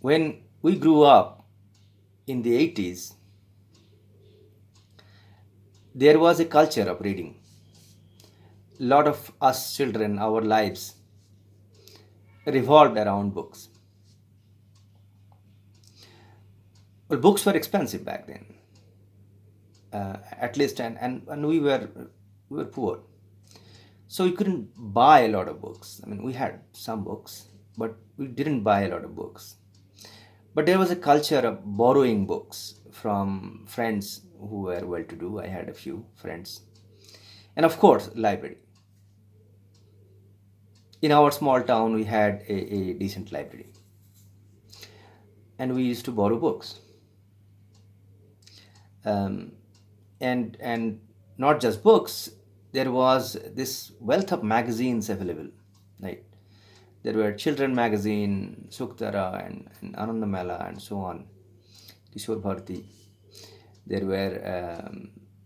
When we grew up in the 80s, there was a culture of reading. A lot of us children, our lives revolved around books. Well, books were expensive back then, at least, and we were poor, so we couldn't buy a lot of books. I mean, we had some books, but we didn't buy a lot of books. But there was a culture of borrowing books from friends who were well to do. I had a few friends. And of course, library. In our small town, we had a decent library. And we used to borrow books. Um, and not just books, there was this wealth of magazines available. Right? There were children magazine, Suktara and Anandamela and so on, Kishore Bharti. There were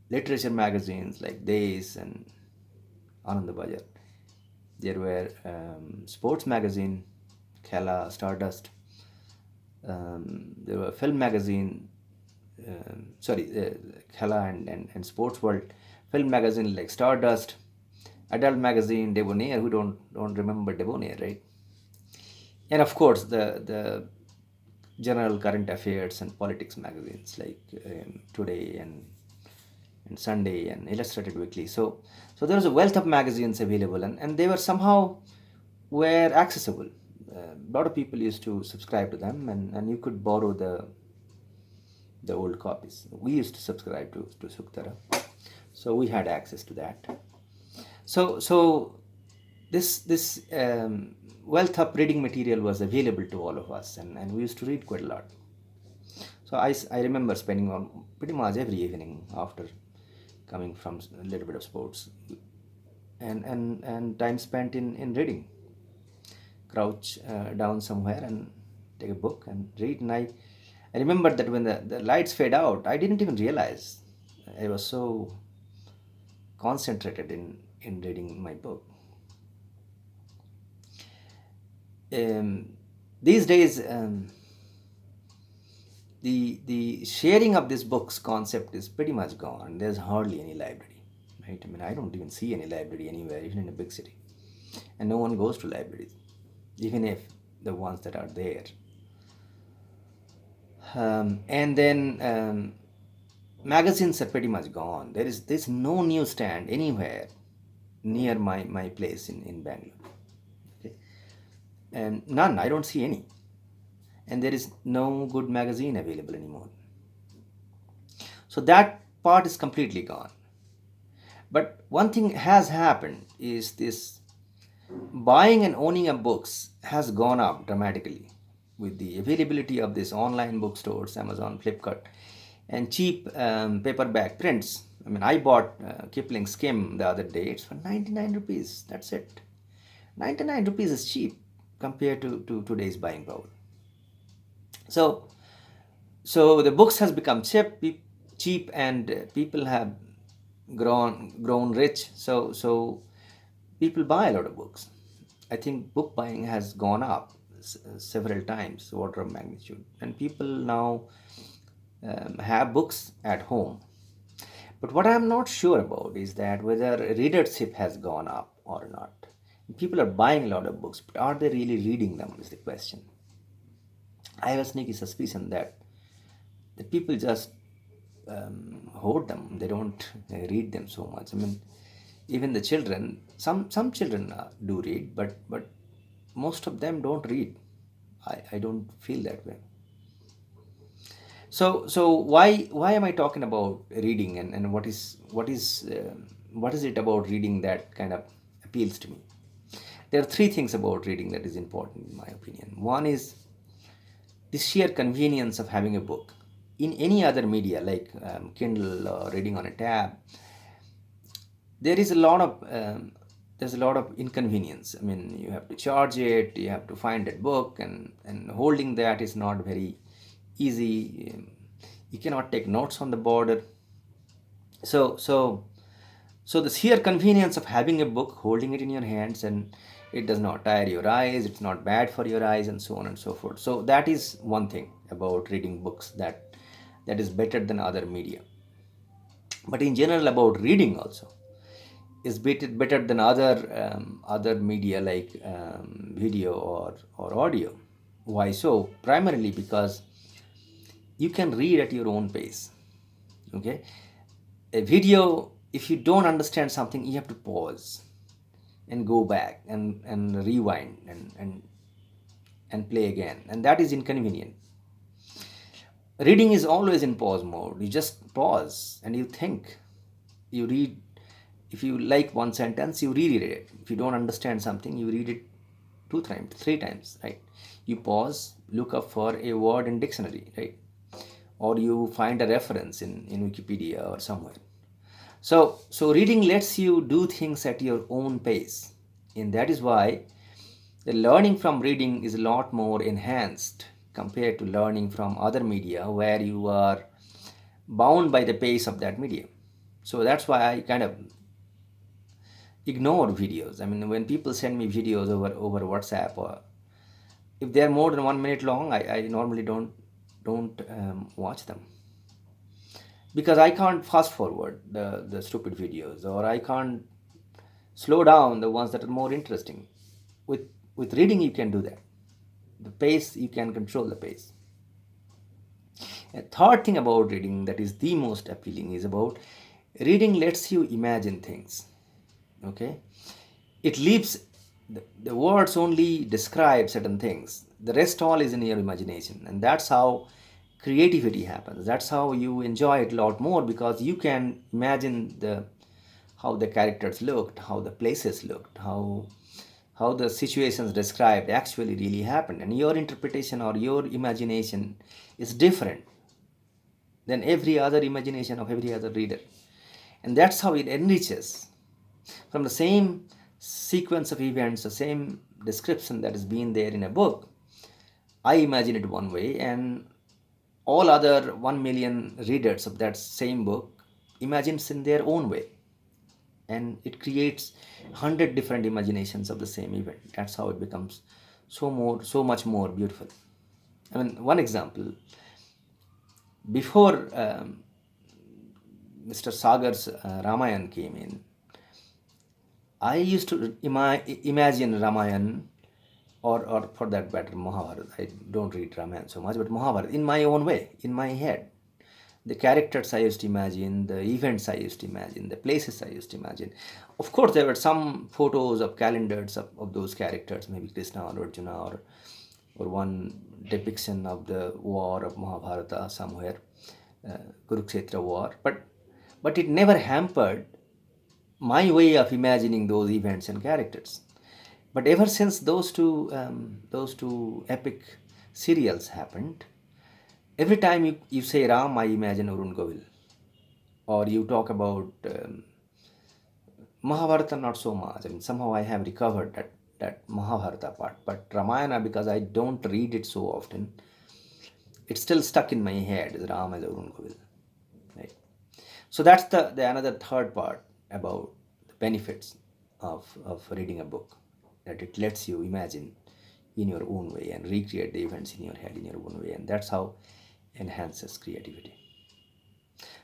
literature magazines like Days and Anand Bajar. There were sports magazine, Khela, Stardust. There were film magazine, Khela and Sports World. Film magazine like Stardust, adult magazine Debonair. Who don't remember Debonair, right? And of course the general current affairs and politics magazines like Today and Sunday and Illustrated Weekly. So there was a wealth of magazines available, and they were somehow were accessible. A lot of people used to subscribe to them, and you could borrow the old copies. We used to subscribe to Suktara, so we had access to that. So this wealth of reading material was available to all of us, and we used to read quite a lot. So I remember spending on pretty much every evening after coming from a little bit of sports, and time spent in reading. Crouch down somewhere and take a book and read. And I remember that when the lights fade out, I didn't even realize. I was so concentrated in reading my book. Um, these days, the sharing of this books concept is pretty much gone. There's hardly any library, right? I mean, I don't even see any library anywhere, even in a big city, and no one goes to libraries, even if the ones that are there. And then magazines are pretty much gone. There's no newsstand anywhere near my place in Bangalore. Okay? And none. I don't see any. And there is no good magazine available anymore. So that part is completely gone. But one thing has happened is this: buying and owning of books has gone up dramatically with the availability of these online bookstores, Amazon, Flipkart, and cheap paperback prints. I mean, I bought Kipling Skim the other day. It's for 99 rupees. That's it. 99 rupees is cheap compared to today's buying power. So, so the books has become cheap, and people have grown rich. So people buy a lot of books. I think book buying has gone up several times, order of magnitude, and people now have books at home. But what I'm not sure about is that whether readership has gone up or not. People are buying a lot of books, but are they really reading them? Is the question. I have a sneaky suspicion that people just hoard them. They don't read them so much. I mean, even the children, some children do read, but most of them don't read. I don't feel that way. So why am I talking about reading, and what is it about reading that kind of appeals to me? There are three things about reading that is important in my opinion. One is the sheer convenience of having a book. In any other media like Kindle or reading on a tab, there is a lot of there's a lot of inconvenience. I mean, you have to charge it, you have to find that book, and holding that is not very easy. You cannot take notes on the border. So the sheer convenience of having a book, holding it in your hands, and it does not tire your eyes, it's not bad for your eyes, and so on and so forth. So that is one thing about reading books, that is better than other media. But in general, about reading also is better than other media like video or audio. Why so? Primarily because you can read at your own pace. Okay, a video, if you don't understand something, you have to pause and go back and rewind and play again, and that is inconvenient. Reading is always in pause mode. You just pause and you think. You read. If you like one sentence, you reread it. If you don't understand something, you read it two times, three times, right? You pause, look up for a word in dictionary, right? Or you find a reference in Wikipedia or somewhere. So reading lets you do things at your own pace. And that is why the learning from reading is a lot more enhanced compared to learning from other media where you are bound by the pace of that medium. So that's why I kind of ignore videos. I mean, when people send me videos over WhatsApp, or if they are more than 1 minute long, I normally don't watch them, because I can't fast forward the stupid videos, or I can't slow down the ones that are more interesting. With with reading, you can do that. The pace, you can control the pace. A third thing about reading that is the most appealing is about reading lets you imagine things. Okay, it leaves the words only describe certain things, the rest all is in your imagination, and that's how creativity happens. That's how you enjoy it a lot more, because you can imagine the how the characters looked, how the places looked, how the situations described actually really happened, and your interpretation or your imagination is different than every other imagination of every other reader. And that's how it enriches. From the same sequence of events, the same description that has been there in a book, I imagine it one way, and all other 1 million readers of that same book imagines in their own way. And it creates 100 different imaginations of the same event. That's how it becomes so much more beautiful. I mean, one example, before Mr. Sagar's Ramayan came in, I used to imagine Ramayan, or for that matter, Mahabharata. I don't read Ramayan so much, but Mahabharata in my own way, in my head. The characters I used to imagine, the events I used to imagine, the places I used to imagine. Of course, there were some photos of calendars of those characters, maybe Krishna or Arjuna, or one depiction of the war of Mahabharata somewhere, Kurukshetra war. But it never hampered my way of imagining those events and characters. But ever since those two epic serials happened, every time you say Ram, I imagine Arun Govil. Or you talk about Mahabharata, not so much. I mean, somehow I have recovered that Mahabharata part. But Ramayana, because I don't read it so often, it's still stuck in my head as Ram as Arun Govil. Right? So that's the another third part about the benefits of reading a book, that it lets you imagine in your own way and recreate the events in your head in your own way, and that's how enhances creativity.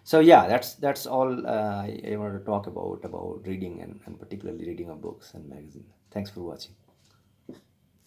So yeah, that's all I wanted to talk about reading, and particularly reading of books and magazines. Thanks for watching.